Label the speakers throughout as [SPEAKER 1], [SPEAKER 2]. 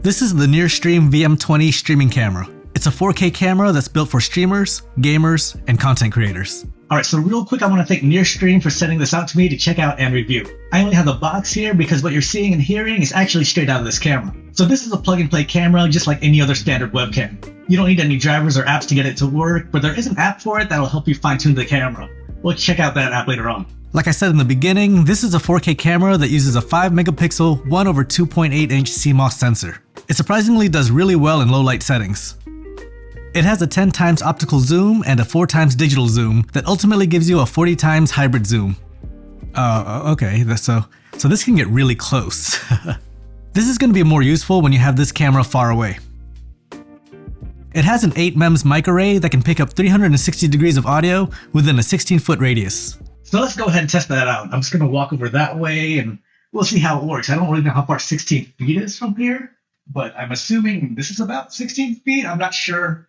[SPEAKER 1] This is the NearStream VM20 streaming camera. It's a 4K camera that's built for streamers, gamers, and content creators.
[SPEAKER 2] Alright, so real quick, I want to thank NearStream for sending this out to me to check out and review. I only have the box here because what you're seeing and hearing is actually straight out of this camera. So this is a plug-and-play camera just like any other standard webcam. You don't need any drivers or apps to get it to work, but there is an app for it that'll help you fine-tune the camera. We'll check out that app later on.
[SPEAKER 1] Like I said in the beginning, this is a 4K camera that uses a 5 megapixel 1/2.8 inch CMOS sensor. It surprisingly does really well in low light settings. It has a 10 times optical zoom and a 4 times digital zoom that ultimately gives you a 40 times hybrid zoom. Okay, so this can get really close. This is going to be more useful when you have this camera far away. It has an 8 MEMS mic array that can pick up 360 degrees of audio within a 16-foot radius.
[SPEAKER 2] So let's go ahead and test that out. I'm just going to walk over that way and we'll see how it works. I don't really know how far 16 feet is from here, but I'm assuming this is about 16 feet. I'm not sure.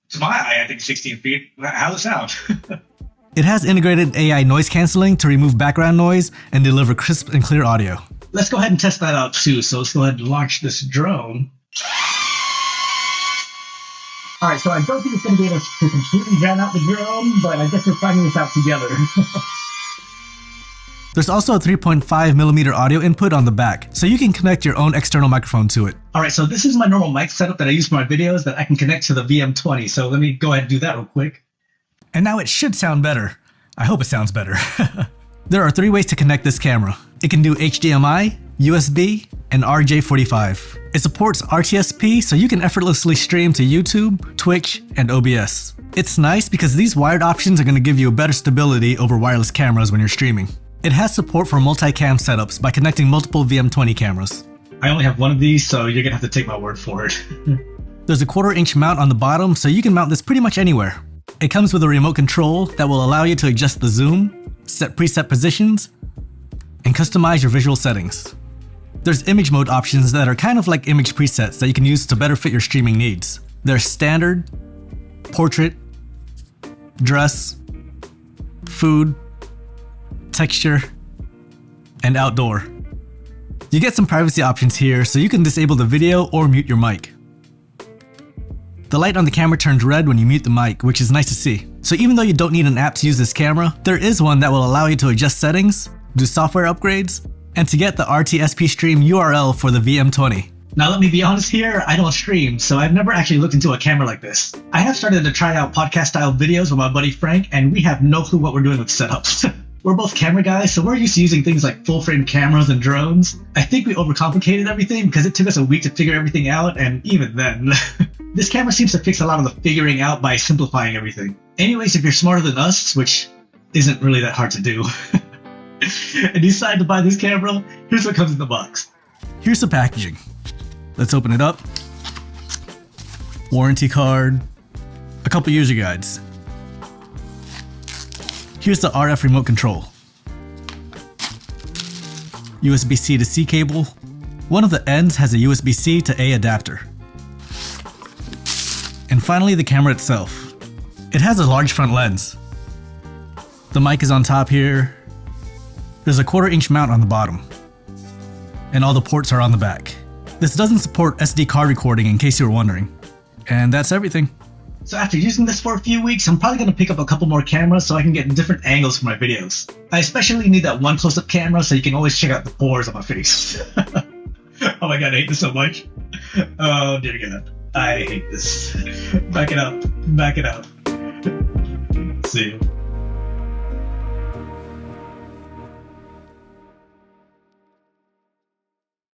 [SPEAKER 2] To my eye, I think 16 feet. How's it sound?
[SPEAKER 1] It has integrated AI noise cancelling to remove background noise and deliver crisp and clear audio.
[SPEAKER 2] Let's go ahead and test that out too. So let's go ahead and launch this drone. Alright, so I don't think it's going to be able to completely drown out the drone, but I guess we're finding this out together.
[SPEAKER 1] There's also a 3.5mm audio input on the back, so you can connect your own external microphone to it.
[SPEAKER 2] Alright, so this is my normal mic setup that I use for my videos that I can connect to the VM20, so let me go ahead and do that real quick.
[SPEAKER 1] And now it should sound better. I hope it sounds better. There are 3 ways to connect this camera. It can do HDMI, USB, and RJ45. It supports RTSP, so you can effortlessly stream to YouTube, Twitch, and OBS. It's nice because these wired options are going to give you a better stability over wireless cameras when you're streaming. It has support for multi-cam setups by connecting multiple VM20 cameras.
[SPEAKER 2] I only have one of these, so you're going to have to take my word for it.
[SPEAKER 1] There's a 1/4 inch mount on the bottom, so you can mount this pretty much anywhere. It comes with a remote control that will allow you to adjust the zoom, set preset positions, and customize your visual settings. There's image mode options that are kind of like image presets that you can use to better fit your streaming needs. There's standard, portrait, dress, food, texture, and outdoor. You get some privacy options here, so you can disable the video or mute your mic. The light on the camera turns red when you mute the mic, which is nice to see. So even though you don't need an app to use this camera, there is one that will allow you to adjust settings, do software upgrades, and to get the RTSP stream URL for the VM20.
[SPEAKER 2] Now let me be honest here, I don't stream, so I've never actually looked into a camera like this. I have started to try out podcast style videos with my buddy Frank, and we have no clue what we're doing with setups. We're both camera guys, so we're used to using things like full frame cameras and drones. I think we overcomplicated everything because it took us a week to figure everything out, and even then. This camera seems to fix a lot of the figuring out by simplifying everything. Anyways, if you're smarter than us, which isn't really that hard to do, and you decide to buy this camera, here's what comes in the box.
[SPEAKER 1] Here's the packaging. Let's open it up. Warranty card, a couple user guides. Here's the RF remote control. USB-C to C cable. One of the ends has a USB-C to A adapter. And finally, the camera itself. It has a large front lens. The mic is on top here. There's a 1/4 inch mount on the bottom. And all the ports are on the back. This doesn't support SD card recording in case you were wondering. And that's everything.
[SPEAKER 2] So after using this for a few weeks, I'm probably going to pick up a couple more cameras so I can get different angles for my videos. I especially need that one close-up camera so you can always check out the pores on my face. Oh my god, I hate this so much. Oh dear god. I hate this. Back it up. Back it up. See you.